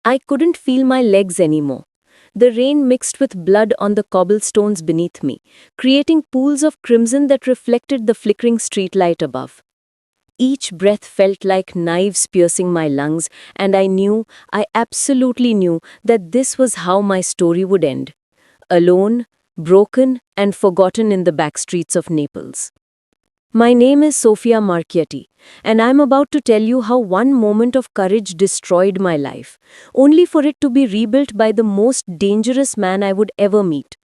I couldn't feel my legs anymore. The rain mixed with blood on the cobblestones beneath me, creating pools of crimson that reflected the flickering streetlight above. Each breath felt like knives piercing my lungs, and I absolutely knew, that this was how my story would end. Alone, broken, and forgotten in the back streets of Naples. My name is Sofia Marchietti, and I'm about to tell you how one moment of courage destroyed my life, only for it to be rebuilt by the most dangerous man I would ever meet.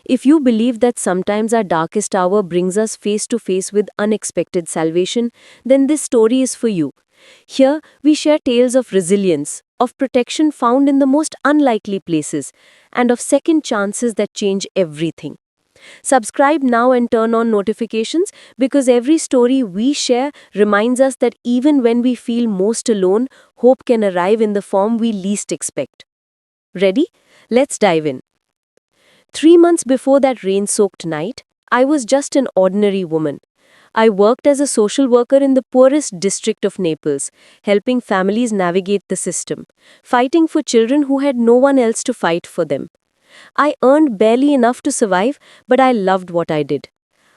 If you believe that sometimes our darkest hour brings us face to face with unexpected salvation, then this story is for you. Here, we share tales of resilience, of protection found in the most unlikely places, and of second chances that change everything. Subscribe now and turn on notifications, because every story we share reminds us that even when we feel most alone, hope can arrive in the form we least expect. Ready? Let's dive in. 3 months before that rain-soaked night, I was just an ordinary woman. I worked as a social worker in the poorest district of Naples, helping families navigate the system, fighting for children who had no one else to fight for them. I earned barely enough to survive, but I loved what I did.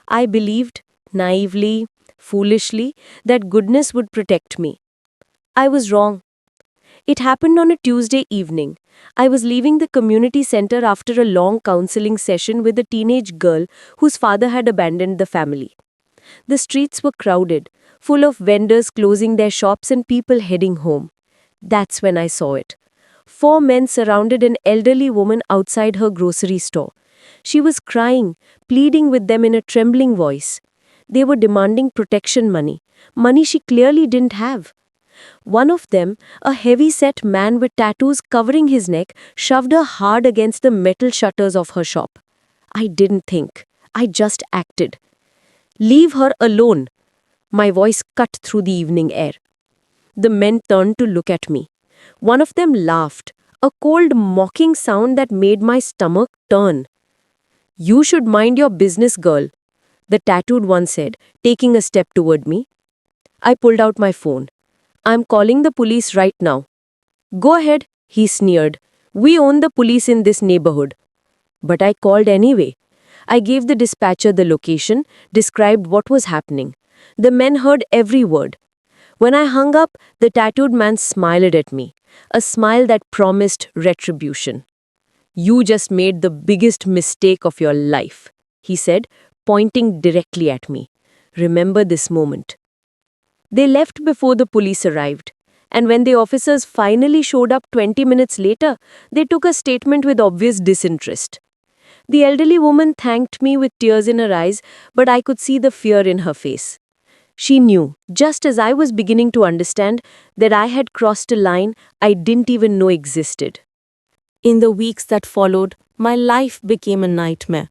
I believed, naively, foolishly, that goodness would protect me. I was wrong. It happened on a Tuesday evening. I was leaving the community center after a long counseling session with a teenage girl whose father had abandoned the family. The streets were crowded, full of vendors closing their shops and people heading home. That's when I saw it. 4 men surrounded an elderly woman outside her grocery store. She was crying, pleading with them in a trembling voice. They were demanding protection money she clearly didn't have. One of them, a heavy-set man with tattoos covering his neck, shoved her hard against the metal shutters of her shop. I didn't think. I just acted. "Leave her alone." My voice cut through the evening air. The men turned to look at me. One of them laughed, a cold, mocking sound that made my stomach turn. "You should mind your business, girl," the tattooed one said, taking a step toward me. I pulled out my phone. "I'm calling the police right now." "Go ahead," he sneered. "We own the police in this neighborhood." But I called anyway. I gave the dispatcher the location, described what was happening. The men heard every word. When I hung up, the tattooed man smiled at me, a smile that promised retribution. "You just made the biggest mistake of your life," he said, pointing directly at me. "Remember this moment." They left before the police arrived, and when the officers finally showed up 20 minutes later, they took a statement with obvious disinterest. The elderly woman thanked me with tears in her eyes, but I could see the fear in her face. She knew, just as I was beginning to understand, that I had crossed a line I didn't even know existed. In the weeks that followed, my life became a nightmare.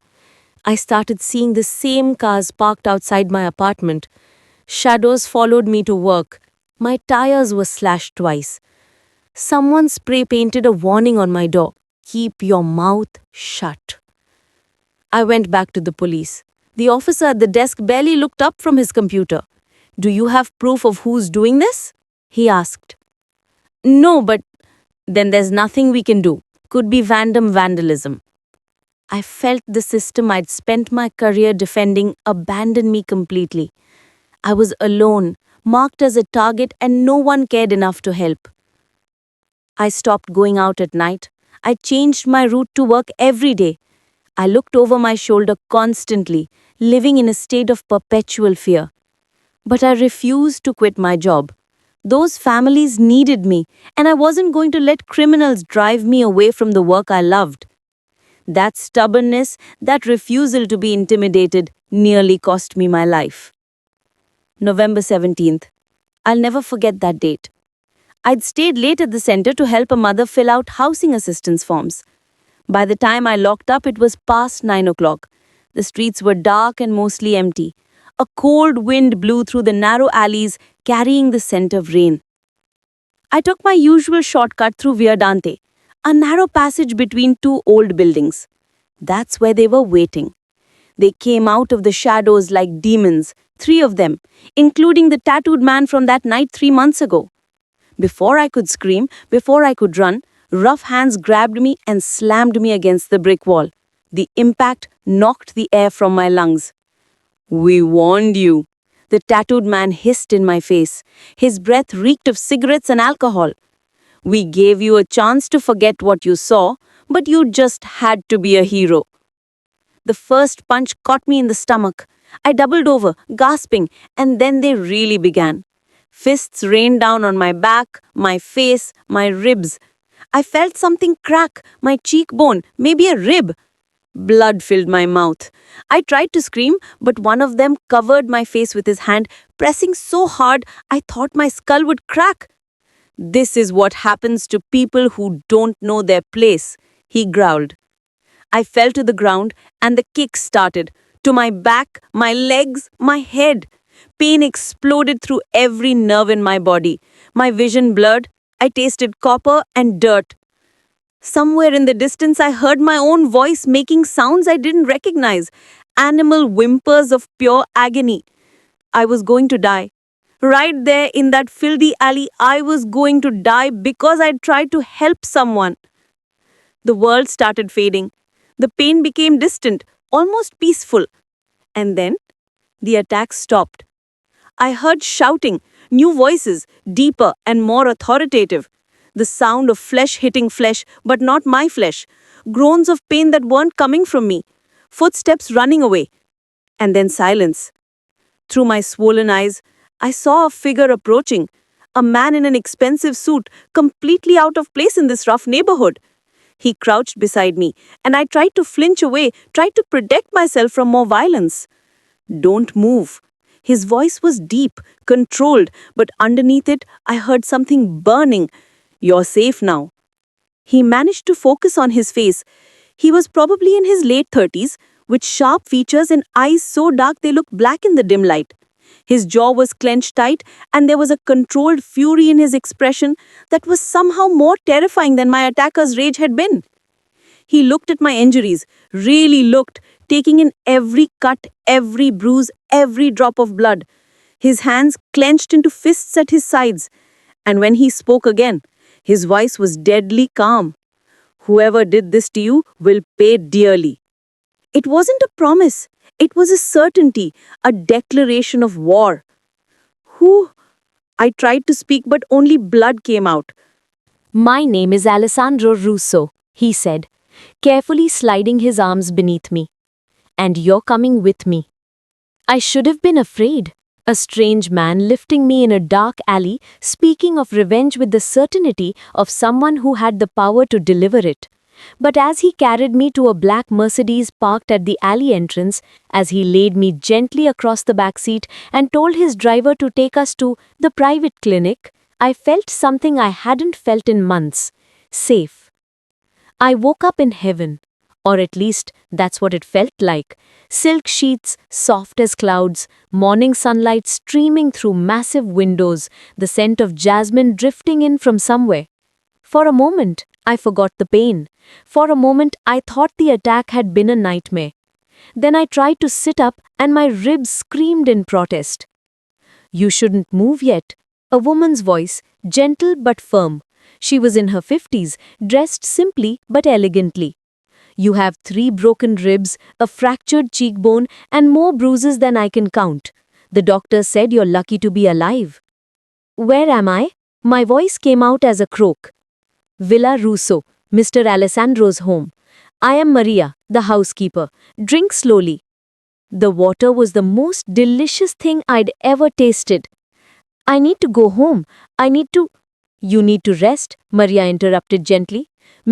I started seeing the same cars parked outside my apartment. Shadows followed me to work. My tires were slashed twice. Someone spray painted a warning on my door: "Keep your mouth shut." I went back to the police. The officer at the desk barely looked up from his computer. "Do you have proof of who's doing this?" he asked. "No, but..." "Then there's nothing we can do. Could be vandalism." I felt the system I'd spent my career defending abandon me completely. I was alone, marked as a target, and no one cared enough to help. I stopped going out at night. I changed my route to work every day. I looked over my shoulder constantly, living in a state of perpetual fear. But I refused to quit my job. Those families needed me, and I wasn't going to let criminals drive me away from the work I loved. That stubbornness, that refusal to be intimidated, nearly cost me my life. November 17th. I'll never forget that date. I'd stayed late at the center to help a mother fill out housing assistance forms. By the time I locked up, it was past 9 o'clock. The streets were dark and mostly empty. A cold wind blew through the narrow alleys, carrying the scent of rain. I took my usual shortcut through Via Dante, a narrow passage between two old buildings. That's where they were waiting. They came out of the shadows like demons, 3 of them, including the tattooed man from that night 3 months ago. Before I could scream, before I could run, rough hands grabbed me and slammed me against the brick wall. The impact knocked the air from my lungs. "We warned you," the tattooed man hissed in my face. His breath reeked of cigarettes and alcohol. "We gave you a chance to forget what you saw, but you just had to be a hero." The first punch caught me in the stomach. I doubled over, gasping, and then they really began. Fists rained down on my back, my face, my ribs. I felt something crack, my cheekbone, maybe a rib. Blood filled my mouth. I tried to scream, but one of them covered my face with his hand, pressing so hard I thought my skull would crack. "This is what happens to people who don't know their place," he growled. I fell to the ground and the kick started. To my back, my legs, my head. Pain exploded through every nerve in my body. My vision blurred. I tasted copper and dirt. Somewhere in the distance, I heard my own voice making sounds I didn't recognize. Animal whimpers of pure agony. I was going to die. Right there in that filthy alley, I was going to die because I tried to help someone. The world started fading. The pain became distant, almost peaceful. And then the attack stopped. I heard shouting, new voices, deeper and more authoritative. The sound of flesh hitting flesh, but not my flesh. Groans of pain that weren't coming from me. Footsteps running away. And then silence. Through my swollen eyes, I saw a figure approaching. A man in an expensive suit, completely out of place in this rough neighborhood. He crouched beside me, and I tried to flinch away, tried to protect myself from more violence. "Don't move." His voice was deep, controlled, but underneath it, I heard something burning. "You're safe now." He managed to focus on his face. He was probably in his late 30s, with sharp features and eyes so dark they looked black in the dim light. His jaw was clenched tight, and there was a controlled fury in his expression that was somehow more terrifying than my attacker's rage had been. He looked at my injuries, really looked, taking in every cut, every bruise, every drop of blood. His hands clenched into fists at his sides. And when he spoke again, his voice was deadly calm. "Whoever did this to you will pay dearly." It wasn't a promise. It was a certainty, a declaration of war. "Who?" I tried to speak, but only blood came out. My name is Alessandro Russo, he said, carefully sliding his arms beneath me. "And you're coming with me." I should have been afraid. A strange man lifting me in a dark alley, speaking of revenge with the certainty of someone who had the power to deliver it. But as he carried me to a black Mercedes parked at the alley entrance, as he laid me gently across the back seat and told his driver to take us to the private clinic, I felt something I hadn't felt in months. Safe. I woke up in heaven, or at least that's what it felt like. Silk sheets, soft as clouds, morning sunlight streaming through massive windows, the scent of jasmine drifting in from somewhere. For a moment, I forgot the pain. For a moment, I thought the attack had been a nightmare. Then I tried to sit up and my ribs screamed in protest. "You shouldn't move yet." A woman's voice, gentle but firm. She was in her 50s, dressed simply but elegantly. "You have 3 broken ribs, a fractured cheekbone, and more bruises than I can count. The doctor said you're lucky to be alive." "Where am I?" My voice came out as a croak. "Villa Russo, Mr. Alessandro's home. I am Maria, the housekeeper. Drink slowly." The water was the most delicious thing I'd ever tasted. "I need to go home. I need to—" "You need to rest," Maria interrupted gently.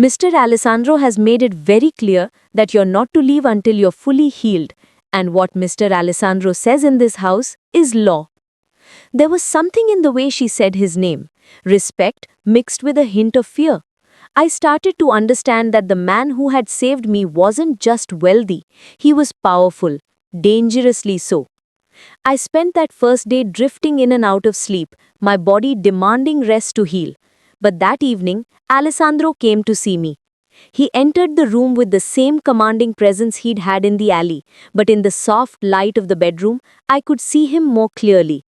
"Mr. Alessandro has made it very clear that you're not to leave until you're fully healed, and what Mr. Alessandro says in this house is law." There was something in the way she said his name, respect mixed with a hint of fear. I started to understand that the man who had saved me wasn't just wealthy, he was powerful, dangerously so. I spent that first day drifting in and out of sleep, my body demanding rest to heal. But that evening, Alessandro came to see me. He entered the room with the same commanding presence he'd had in the alley, but in the soft light of the bedroom, I could see him more clearly.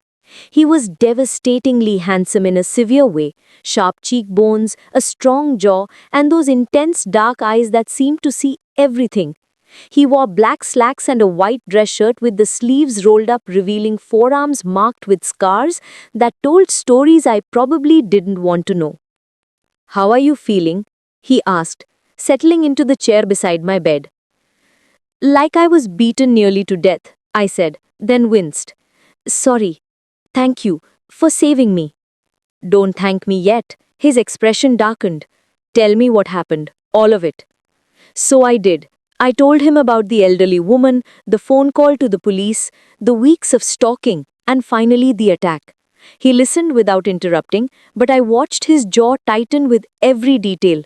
He was devastatingly handsome in a severe way, sharp cheekbones, a strong jaw, and those intense dark eyes that seemed to see everything. He wore black slacks and a white dress shirt with the sleeves rolled up, revealing forearms marked with scars that told stories I probably didn't want to know. "How are you feeling?" he asked, settling into the chair beside my bed. "Like I was beaten nearly to death," I said, then winced. "Sorry. Thank you for saving me." "Don't thank me yet." His expression darkened. "Tell me what happened. All of it." So I did. I told him about the elderly woman, the phone call to the police, the weeks of stalking, and finally the attack. He listened without interrupting, but I watched his jaw tighten with every detail.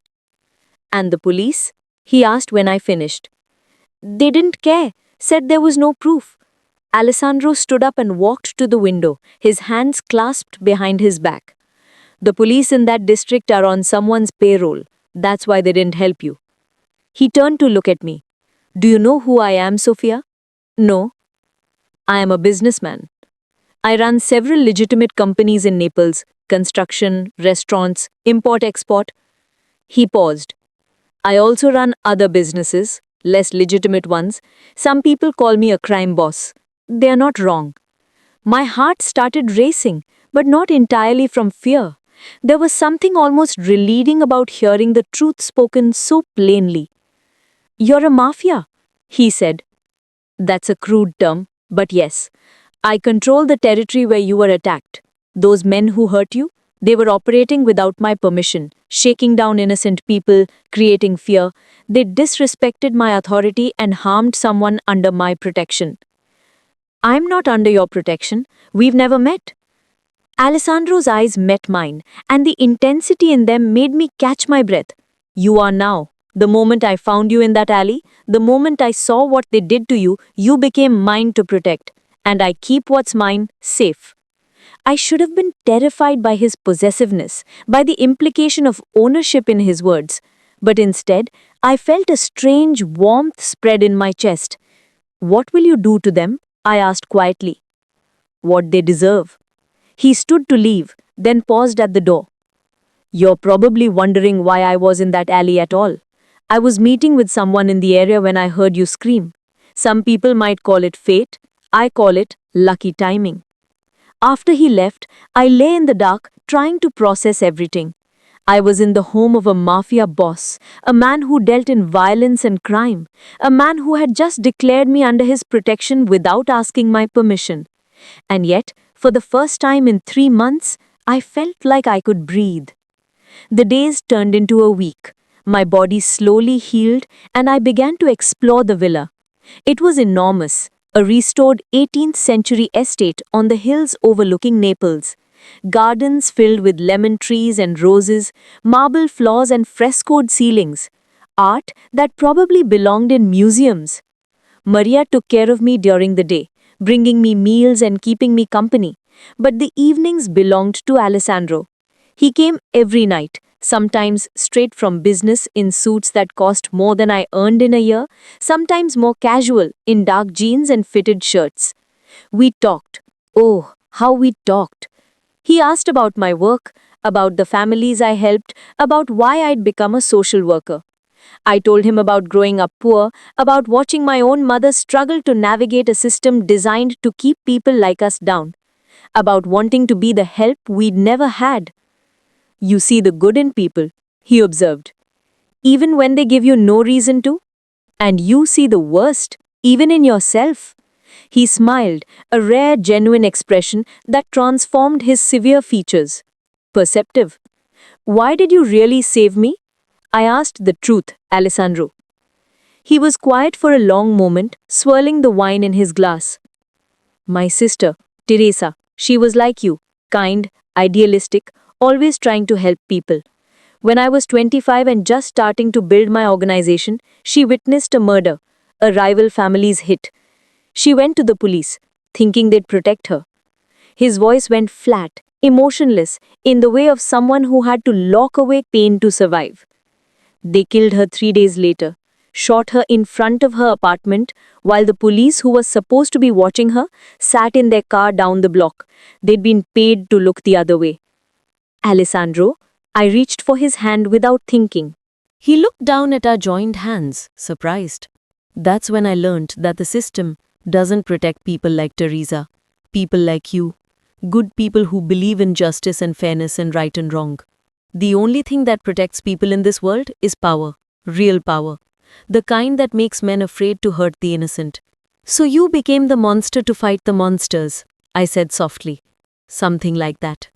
"And the police?" he asked when I finished. "They didn't care, said there was no proof." Alessandro stood up and walked to the window, his hands clasped behind his back. "The police in that district are on someone's payroll. That's why they didn't help you." He turned to look at me. "Do you know who I am, Sophia?" "No." "I am a businessman. I run several legitimate companies in Naples: construction, restaurants, import export." He paused. "I also run other businesses, less legitimate ones. Some people call me a crime boss. They are not wrong." My heart started racing, but not entirely from fear. There was something almost relieving about hearing the truth spoken so plainly. "You're a mafia," he said. "That's a crude term, but yes. I control the territory where you were attacked. Those men who hurt you, they were operating without my permission, shaking down innocent people, creating fear. They disrespected my authority and harmed someone under my protection." "I'm not under your protection. We've never met." Alessandro's eyes met mine, and the intensity in them made me catch my breath. "You are now. The moment I found you in that alley, the moment I saw what they did to you, you became mine to protect. And I keep what's mine safe." I should have been terrified by his possessiveness, by the implication of ownership in his words. But instead, I felt a strange warmth spread in my chest. "What will you do to them?" I asked quietly. "What they deserve." He stood to leave, then paused at the door. "You're probably wondering why I was in that alley at all. I was meeting with someone in the area when I heard you scream. Some people might call it fate. I call it lucky timing." After he left, I lay in the dark, trying to process everything. I was in the home of a mafia boss, a man who dealt in violence and crime, a man who had just declared me under his protection without asking my permission. And yet, for the first time in 3 months, I felt like I could breathe. The days turned into a week. My body slowly healed, and I began to explore the villa. It was enormous, a restored 18th century estate on the hills overlooking Naples. Gardens filled with lemon trees and roses, marble floors and frescoed ceilings. Art that probably belonged in museums. Maria took care of me during the day, bringing me meals and keeping me company. But the evenings belonged to Alessandro. He came every night, sometimes straight from business in suits that cost more than I earned in a year, sometimes more casual in dark jeans and fitted shirts. We talked. Oh, how we talked. He asked about my work, about the families I helped, about why I'd become a social worker. I told him about growing up poor, about watching my own mother struggle to navigate a system designed to keep people like us down, about wanting to be the help we'd never had. "You see the good in people," he observed, "even when they give you no reason to. And you see the worst, even in yourself." He smiled, a rare, genuine expression that transformed his severe features. "Perceptive. Why did you really save me?" I asked the truth, Alessandro. He was quiet for a long moment, swirling the wine in his glass. "My sister, Teresa, she was like you, kind, idealistic, always trying to help people. When I was 25 and just starting to build my organization, she witnessed a murder, a rival family's hit. She went to the police, thinking they'd protect her." His voice went flat, emotionless, in the way of someone who had to lock away pain to survive. "They killed her 3 days later. shot her in front of her apartment, while the police who was supposed to be watching her sat in their car down the block. They'd been paid to look the other way. Alessandro, I reached for his hand without thinking. He looked down at our joined hands, surprised. That's when I learned that the system doesn't protect people like Teresa, people like you, good people who believe in justice and fairness and right and wrong. The only thing that protects people in this world is power, real power, the kind that makes men afraid to hurt the innocent. So you became the monster to fight the monsters, I said softly. Something like that.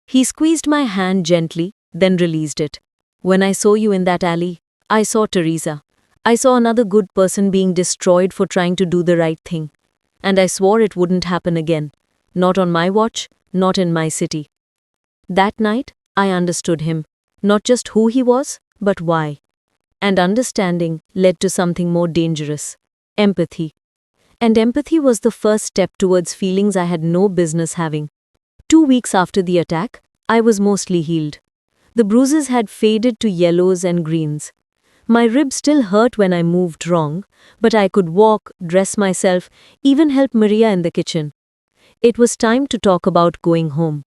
He squeezed my hand gently, then released it. When I saw you in that alley, I saw Teresa. I saw another good person being destroyed for trying to do the right thing. And I swore it wouldn't happen again. Not on my watch, not in my city. That night, I understood him. Not just who he was, but why. And understanding led to something more dangerous. Empathy. And empathy was the first step towards feelings I had no business having. 2 weeks after the attack, I was mostly healed. The bruises had faded to yellows and greens. My ribs still hurt when I moved wrong, but I could walk, dress myself, even help Maria in the kitchen. It was time to talk about going home.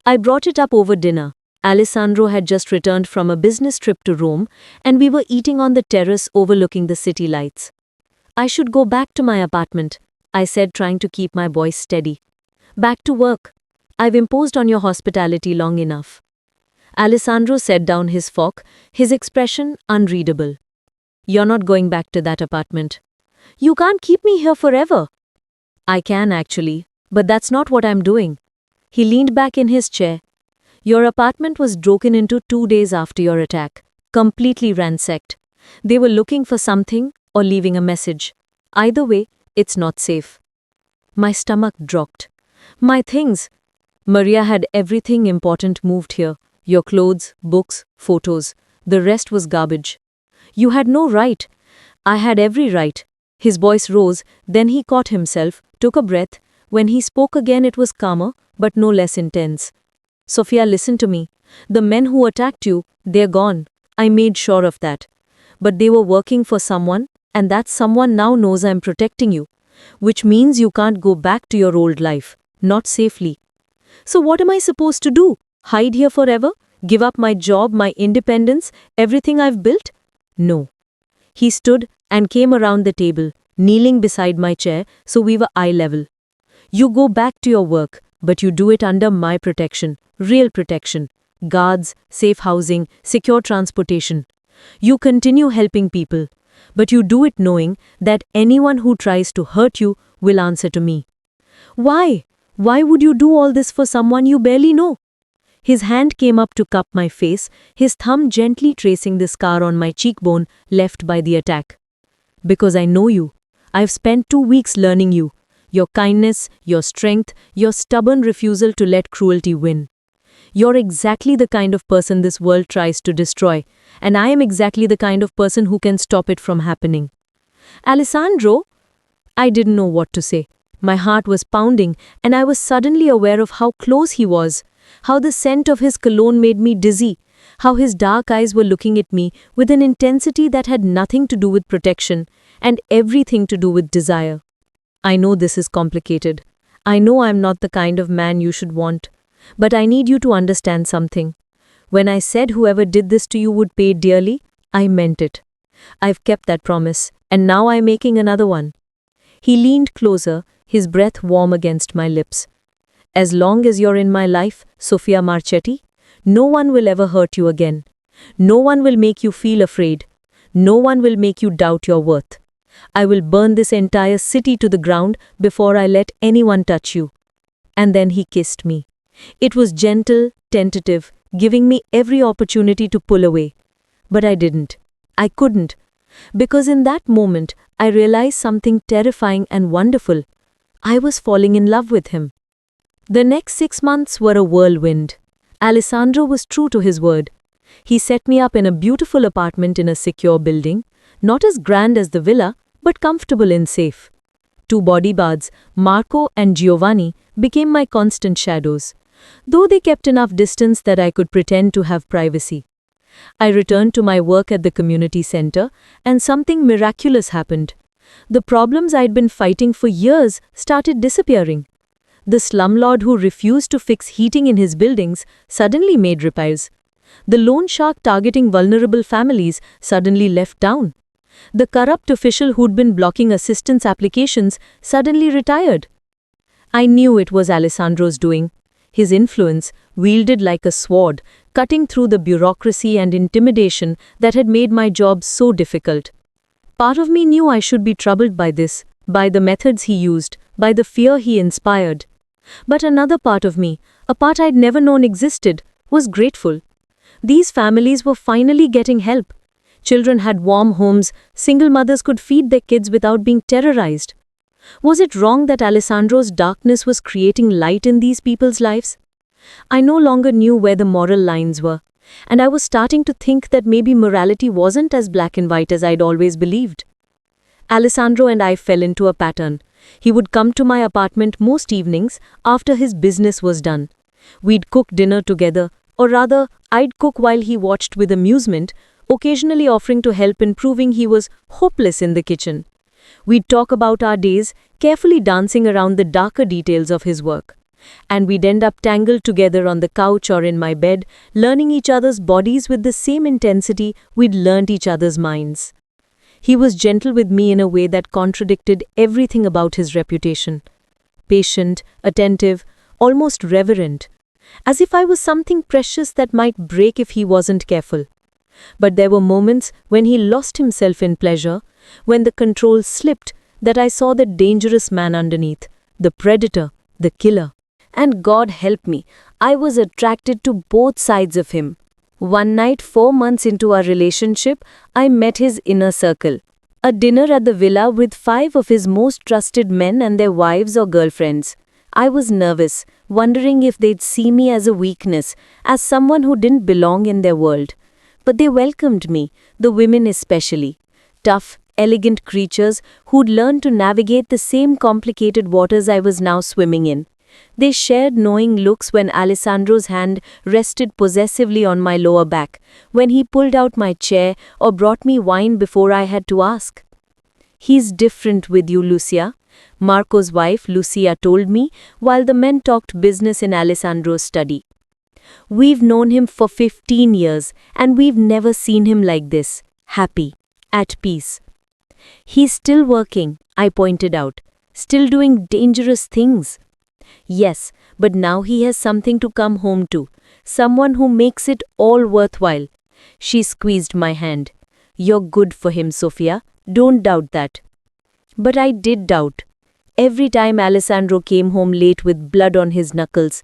I brought it up over dinner. Alessandro had just returned from a business trip to Rome, and we were eating on the terrace overlooking the city lights. I should go back to my apartment, I said, trying to keep my voice steady. Back to work. I've imposed on your hospitality long enough. Alessandro set down his fork, his expression unreadable. You're not going back to that apartment. You can't keep me here forever. I can actually, but that's not what I'm doing. He leaned back in his chair. Your apartment was broken into 2 days after your attack, completely ransacked. They were looking for something or leaving a message. Either way, it's not safe. My stomach dropped. My things. Maria had everything important moved here. Your clothes, books, photos. The rest was garbage. You had no right. I had every right. His voice rose, then he caught himself, took a breath. When he spoke again it was calmer, but no less intense. Sophia, listen to me. The men who attacked you, they're gone. I made sure of that. But they were working for someone, and that someone now knows I'm protecting you. Which means you can't go back to your old life. Not safely. So what am I supposed to do? Hide here forever? Give up my job, my independence, everything I've built? No. He stood and came around the table, kneeling beside my chair so we were eye level. You go back to your work, but you do it under my protection, real protection. Guards, safe housing, secure transportation. You continue helping people, but you do it knowing that anyone who tries to hurt you will answer to me. Why? Why would you do all this for someone you barely know? His hand came up to cup my face, his thumb gently tracing the scar on my cheekbone left by the attack. Because I know you. I've spent 2 weeks learning you. Your kindness, your strength, your stubborn refusal to let cruelty win. You're exactly the kind of person this world tries to destroy, and I am exactly the kind of person who can stop it from happening. Alessandro? I didn't know what to say. My heart was pounding, and I was suddenly aware of how close he was. How the scent of his cologne made me dizzy, how his dark eyes were looking at me with an intensity that had nothing to do with protection and everything to do with desire. I know this is complicated. I know I'm not the kind of man you should want. But I need you to understand something. When I said whoever did this to you would pay dearly, I meant it. I've kept that promise, and now I'm making another one. He leaned closer, his breath warm against my lips. As long as you're in my life, Sophia Marchetti, no one will ever hurt you again. No one will make you feel afraid. No one will make you doubt your worth. I will burn this entire city to the ground before I let anyone touch you. And then he kissed me. It was gentle, tentative, giving me every opportunity to pull away. But I didn't. I couldn't. Because in that moment, I realized something terrifying and wonderful. I was falling in love with him. The next 6 months were a whirlwind. Alessandro was true to his word. He set me up in a beautiful apartment in a secure building, not as grand as the villa, but comfortable and safe. 2 bodyguards, Marco and Giovanni, became my constant shadows, though they kept enough distance that I could pretend to have privacy. I returned to my work at the community center, and something miraculous happened. The problems I'd been fighting for years started disappearing. The slumlord who refused to fix heating in his buildings suddenly made repairs. The loan shark targeting vulnerable families suddenly left town. The corrupt official who'd been blocking assistance applications suddenly retired. I knew it was Alessandro's doing. His influence, wielded like a sword, cutting through the bureaucracy and intimidation that had made my job so difficult. Part of me knew I should be troubled by this, by the methods he used, by the fear he inspired. But another part of me, a part I'd never known existed, was grateful. These families were finally getting help. Children had warm homes, single mothers could feed their kids without being terrorized. Was it wrong that Alessandro's darkness was creating light in these people's lives? I no longer knew where the moral lines were, and I was starting to think that maybe morality wasn't as black and white as I'd always believed. Alessandro and I fell into a pattern. He would come to my apartment most evenings after his business was done. We'd cook dinner together, or rather, I'd cook while he watched with amusement, occasionally offering to help in proving he was hopeless in the kitchen. We'd talk about our days, carefully dancing around the darker details of his work. And we'd end up tangled together on the couch or in my bed, learning each other's bodies with the same intensity we'd learned each other's minds. He was gentle with me in a way that contradicted everything about his reputation. Patient, attentive, almost reverent, as if I was something precious that might break if he wasn't careful. But there were moments when he lost himself in pleasure, when the control slipped, that I saw the dangerous man underneath, the predator, the killer. And God help me, I was attracted to both sides of him. One night, 4 months into our relationship, I met his inner circle. A dinner at the villa with 5 of his most trusted men and their wives or girlfriends. I was nervous, wondering if they'd see me as a weakness, as someone who didn't belong in their world. But they welcomed me, the women especially. Tough, elegant creatures who'd learned to navigate the same complicated waters I was now swimming in. They shared knowing looks when Alessandro's hand rested possessively on my lower back, when he pulled out my chair or brought me wine before I had to ask. "He's different with you, Lucia," Marco's wife, Lucia, told me while the men talked business in Alessandro's study. "We've known him for 15 years, and we've never seen him like this, happy, at peace." "He's still working," I pointed out, "still doing dangerous things." "Yes, but now he has something to come home to, someone who makes it all worthwhile." She squeezed my hand. "You're good for him, Sofia. Don't doubt that." But I did doubt. Every time Alessandro came home late with blood on his knuckles,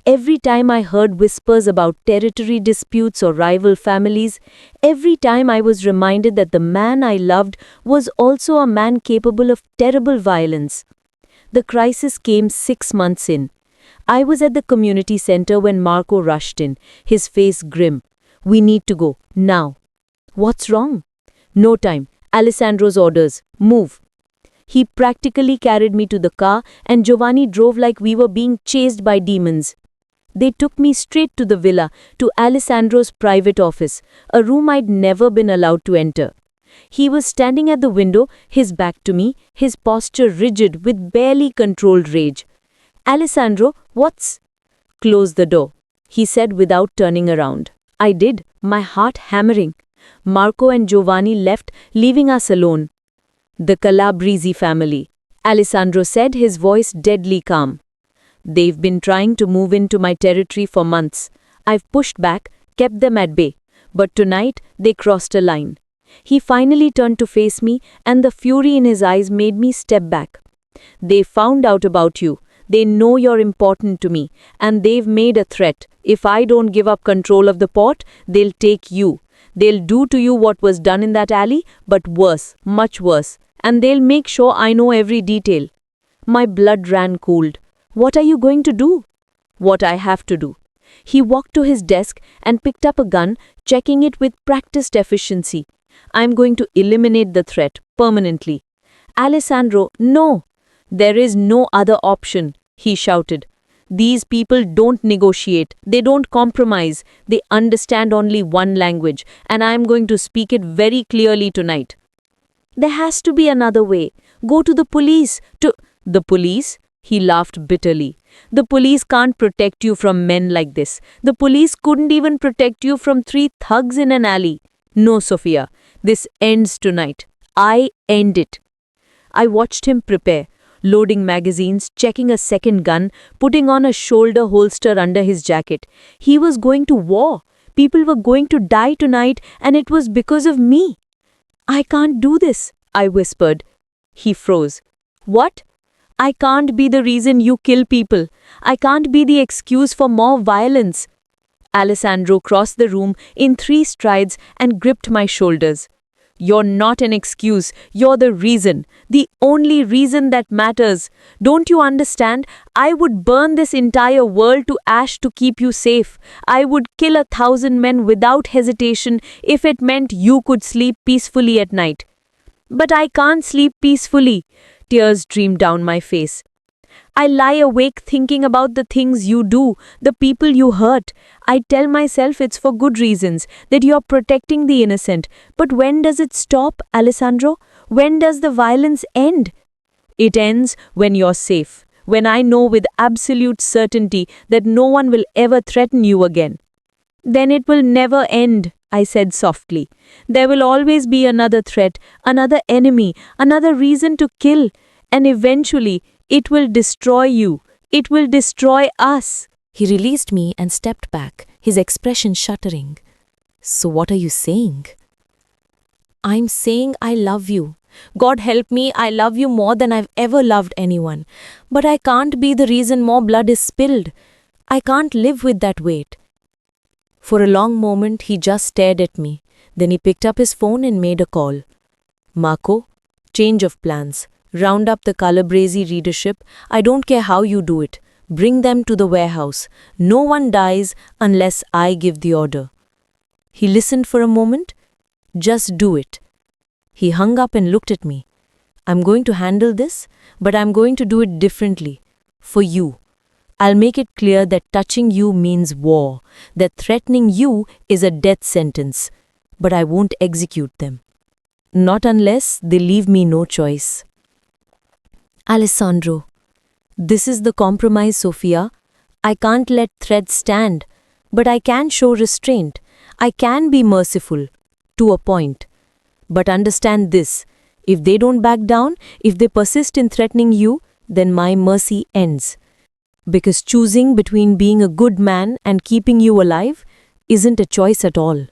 every time I heard whispers about territory disputes or rival families, every time I was reminded that the man I loved was also a man capable of terrible violence. The crisis came 6 months in. I was at the community center when Marco rushed in, his face grim. "We need to go, now." "What's wrong?" "No time. Alessandro's orders. Move." He practically carried me to the car, and Giovanni drove like we were being chased by demons. They took me straight to the villa, to Alessandro's private office, a room I'd never been allowed to enter. He was standing at the window, his back to me, his posture rigid with barely controlled rage. "Alessandro, what's—" "Close the door," he said without turning around. I did, my heart hammering. Marco and Giovanni left, leaving us alone. "The Calabrese family," Alessandro said, his voice deadly calm. "They've been trying to move into my territory for months. I've pushed back, kept them at bay. But tonight, they crossed a line." He finally turned to face me, and the fury in his eyes made me step back. "They found out about you. They know you're important to me, and they've made a threat. If I don't give up control of the port, they'll take you. They'll do to you what was done in that alley, but worse, much worse. And they'll make sure I know every detail." My blood ran cold. "What are you going to do?" "What I have to do." He walked to his desk and picked up a gun, checking it with practiced efficiency. "I'm going to eliminate the threat, permanently." "Alessandro, no!" "There is no other option," he shouted. These people don't negotiate, they don't compromise, they understand only one language, and I am going to speak it very clearly tonight. There has to be another way. Go to the police. To the police? He laughed bitterly. The police can't protect you from men like this. The police couldn't even protect you from 3 thugs in an alley. No, Sophia. This ends tonight. I end it. I watched him prepare, loading magazines, checking a second gun, putting on a shoulder holster under his jacket. He was going to war. People were going to die tonight, and it was because of me. I can't do this, I whispered. He froze. What? I can't be the reason you kill people. I can't be the excuse for more violence. Alessandro crossed the room in 3 strides and gripped my shoulders. You're not an excuse. You're the reason. The only reason that matters. Don't you understand? I would burn this entire world to ash to keep you safe. I would kill 1,000 men without hesitation if it meant you could sleep peacefully at night. But I can't sleep peacefully. Tears streamed down my face. I lie awake thinking about the things you do, the people you hurt. I tell myself it's for good reasons, that you're protecting the innocent. But when does it stop, Alessandro? When does the violence end? It ends when you're safe, when I know with absolute certainty that no one will ever threaten you again. Then it will never end, I said softly. There will always be another threat, another enemy, another reason to kill, and eventually it will destroy you. It will destroy us. He released me and stepped back, his expression shuddering. So what are you saying? I'm saying I love you. God help me, I love you more than I've ever loved anyone. But I can't be the reason more blood is spilled. I can't live with that weight. For a long moment, he just stared at me. Then he picked up his phone and made a call. Marco, change of plans. Round up the Calabrese readership. I don't care how you do it. Bring them to the warehouse. No one dies unless I give the order. He listened for a moment. Just do it. He hung up and looked at me. I'm going to handle this, but I'm going to do it differently. For you. I'll make it clear that touching you means war, that threatening you is a death sentence. But I won't execute them. Not unless they leave me no choice. Alessandro, this is the compromise, Sophia. I can't let threats stand, but I can show restraint. I can be merciful, to a point. But understand this, if they don't back down, if they persist in threatening you, then my mercy ends. Because choosing between being a good man and keeping you alive isn't a choice at all.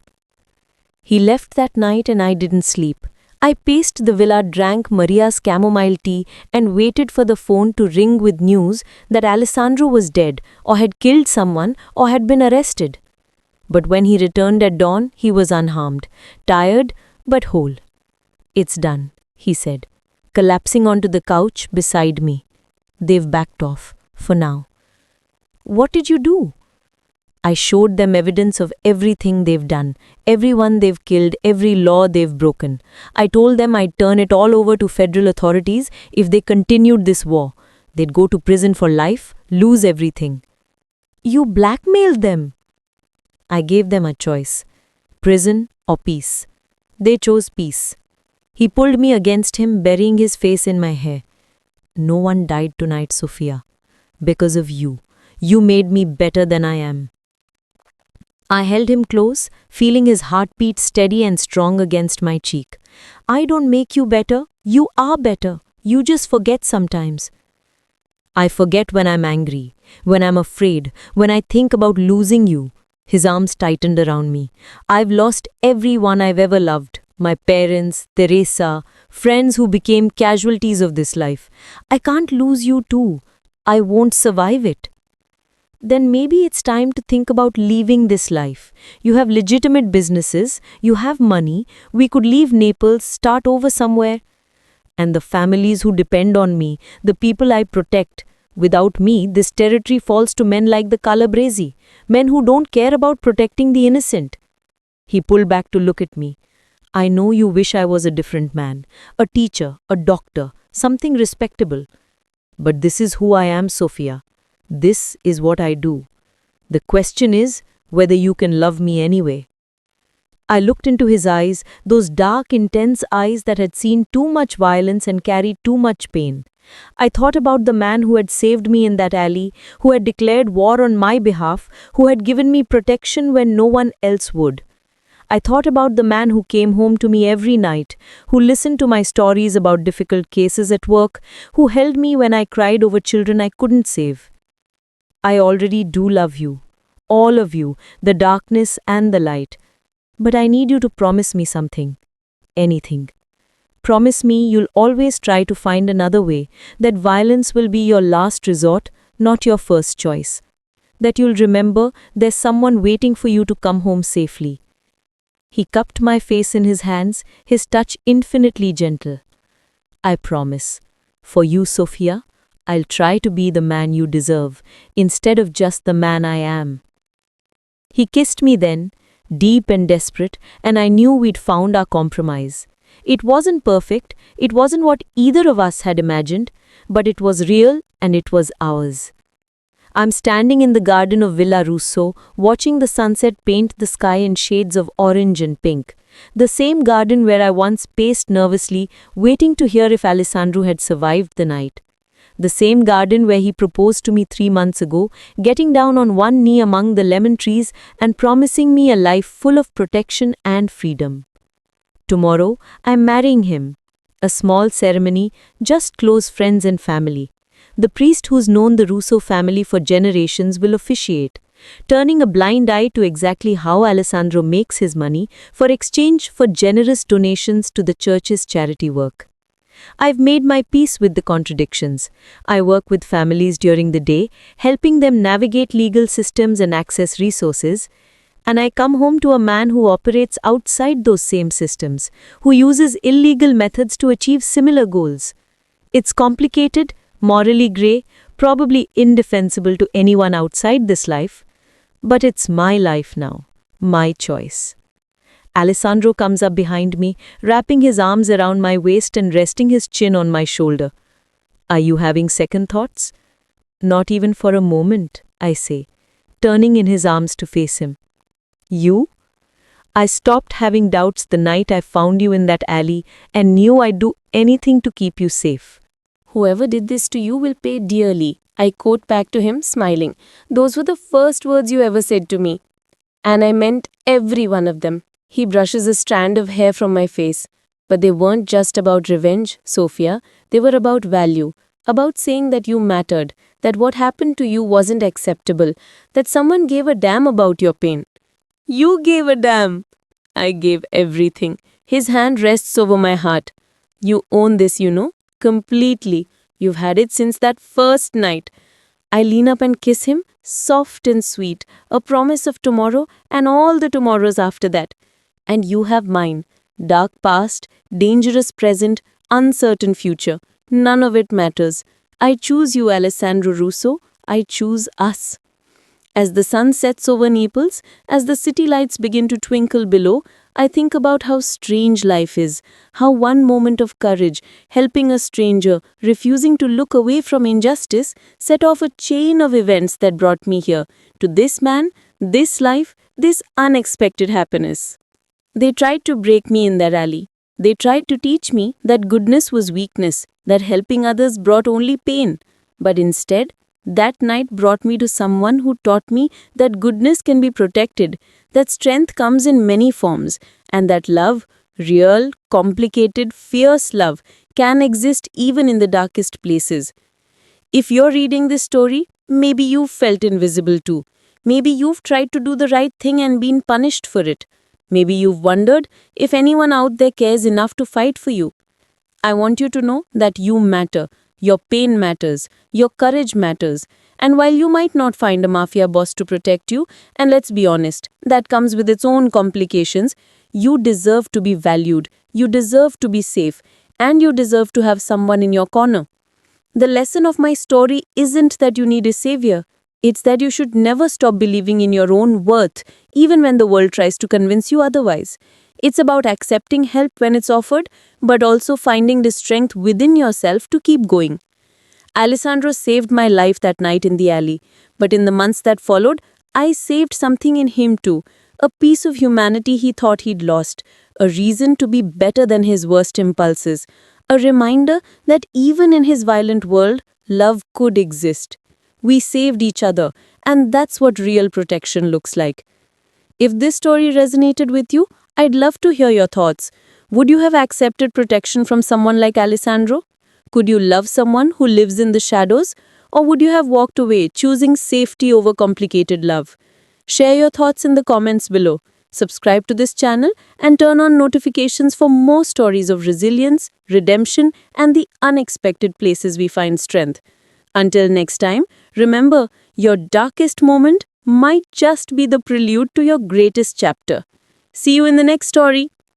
He left that night and I didn't sleep. I paced the villa, drank Maria's chamomile tea, and waited for the phone to ring with news that Alessandro was dead, or had killed someone, or had been arrested. But when he returned at dawn, he was unharmed, tired but whole. It's done, he said, collapsing onto the couch beside me. They've backed off, for now. What did you do? I showed them evidence of everything they've done, everyone they've killed, every law they've broken. I told them I'd turn it all over to federal authorities if they continued this war. They'd go to prison for life, lose everything. You blackmailed them. I gave them a choice, prison or peace. They chose peace. He pulled me against him, burying his face in my hair. No one died tonight, Sophia. Because of you. You made me better than I am. I held him close, feeling his heartbeat steady and strong against my cheek. I don't make you better. You are better. You just forget sometimes. I forget when I'm angry, when I'm afraid, when I think about losing you. His arms tightened around me. I've lost everyone I've ever loved. My parents, Teresa, friends who became casualties of this life. I can't lose you too. I won't survive it. Then maybe it's time to think about leaving this life. You have legitimate businesses, you have money, we could leave Naples, start over somewhere. And the families who depend on me, the people I protect. Without me, this territory falls to men like the Calabrese, men who don't care about protecting the innocent. He pulled back to look at me. I know you wish I was a different man, a teacher, a doctor, something respectable. But this is who I am, Sophia. This is what I do. The question is whether you can love me anyway. I looked into his eyes, those dark, intense eyes that had seen too much violence and carried too much pain. I thought about the man who had saved me in that alley, who had declared war on my behalf, who had given me protection when no one else would. I thought about the man who came home to me every night, who listened to my stories about difficult cases at work, who held me when I cried over children I couldn't save. I already do love you, all of you, the darkness and the light. But I need you to promise me something. Anything. Promise me you'll always try to find another way, that violence will be your last resort, not your first choice. That you'll remember there's someone waiting for you to come home safely. He cupped my face in his hands, his touch infinitely gentle. I promise. For you, Sophia, I'll try to be the man you deserve, instead of just the man I am. He kissed me then, deep and desperate, and I knew we'd found our compromise. It wasn't perfect, it wasn't what either of us had imagined, but it was real and it was ours. I'm standing in the garden of Villa Russo, watching the sunset paint the sky in shades of orange and pink. The same garden where I once paced nervously, waiting to hear if Alessandro had survived the night. The same garden where he proposed to me 3 months ago, getting down on one knee among the lemon trees and promising me a life full of protection and freedom. Tomorrow, I'm marrying him. A small ceremony, just close friends and family. The priest who's known the Russo family for generations will officiate, turning a blind eye to exactly how Alessandro makes his money for exchange for generous donations to the church's charity work. I've made my peace with the contradictions. I work with families during the day, helping them navigate legal systems and access resources. And I come home to a man who operates outside those same systems, who uses illegal methods to achieve similar goals. It's complicated, morally grey, probably indefensible to anyone outside this life. But it's my life now, my choice. Alessandro comes up behind me, wrapping his arms around my waist and resting his chin on my shoulder. Are you having second thoughts? Not even for a moment, I say, turning in his arms to face him. You? I stopped having doubts the night I found you in that alley and knew I'd do anything to keep you safe. Whoever did this to you will pay dearly, I quote back to him, smiling. Those were the first words you ever said to me. And I meant every one of them. He brushes a strand of hair from my face. But they weren't just about revenge, Sophia. They were about value, about saying that you mattered, that what happened to you wasn't acceptable, that someone gave a damn about your pain. You gave a damn. I gave everything. His hand rests over my heart. You own this, completely. You've had it since that first night. I lean up and kiss him, soft and sweet, a promise of tomorrow and all the tomorrows after that. And you have mine, dark past, dangerous present, uncertain future. None of it matters. I choose you, Alessandro Russo. I choose us. As the sun sets over Naples, as the city lights begin to twinkle below, I think about how strange life is, how one moment of courage, helping a stranger, refusing to look away from injustice, set off a chain of events that brought me here, to this man, this life, this unexpected happiness. They tried to break me in their alley. They tried to teach me that goodness was weakness, that helping others brought only pain. But instead, that night brought me to someone who taught me that goodness can be protected, that strength comes in many forms, and that love, real, complicated, fierce love, can exist even in the darkest places. If you're reading this story, maybe you've felt invisible too. Maybe you've tried to do the right thing and been punished for it. Maybe you've wondered if anyone out there cares enough to fight for you. I want you to know that you matter. Your pain matters. Your courage matters. And while you might not find a mafia boss to protect you, and let's be honest, that comes with its own complications, you deserve to be valued. You deserve to be safe. And you deserve to have someone in your corner. The lesson of my story isn't that you need a savior. It's that you should never stop believing in your own worth, even when the world tries to convince you otherwise. It's about accepting help when it's offered, but also finding the strength within yourself to keep going. Alessandro saved my life that night in the alley, but in the months that followed, I saved something in him too, a piece of humanity he thought he'd lost, a reason to be better than his worst impulses, a reminder that even in his violent world, love could exist. We saved each other, and that's what real protection looks like. If this story resonated with you, I'd love to hear your thoughts. Would you have accepted protection from someone like Alessandro? Could you love someone who lives in the shadows? Or would you have walked away, choosing safety over complicated love? Share your thoughts in the comments below. Subscribe to this channel and turn on notifications for more stories of resilience, redemption, and the unexpected places we find strength. Until next time, remember, your darkest moment might just be the prelude to your greatest chapter. See you in the next story.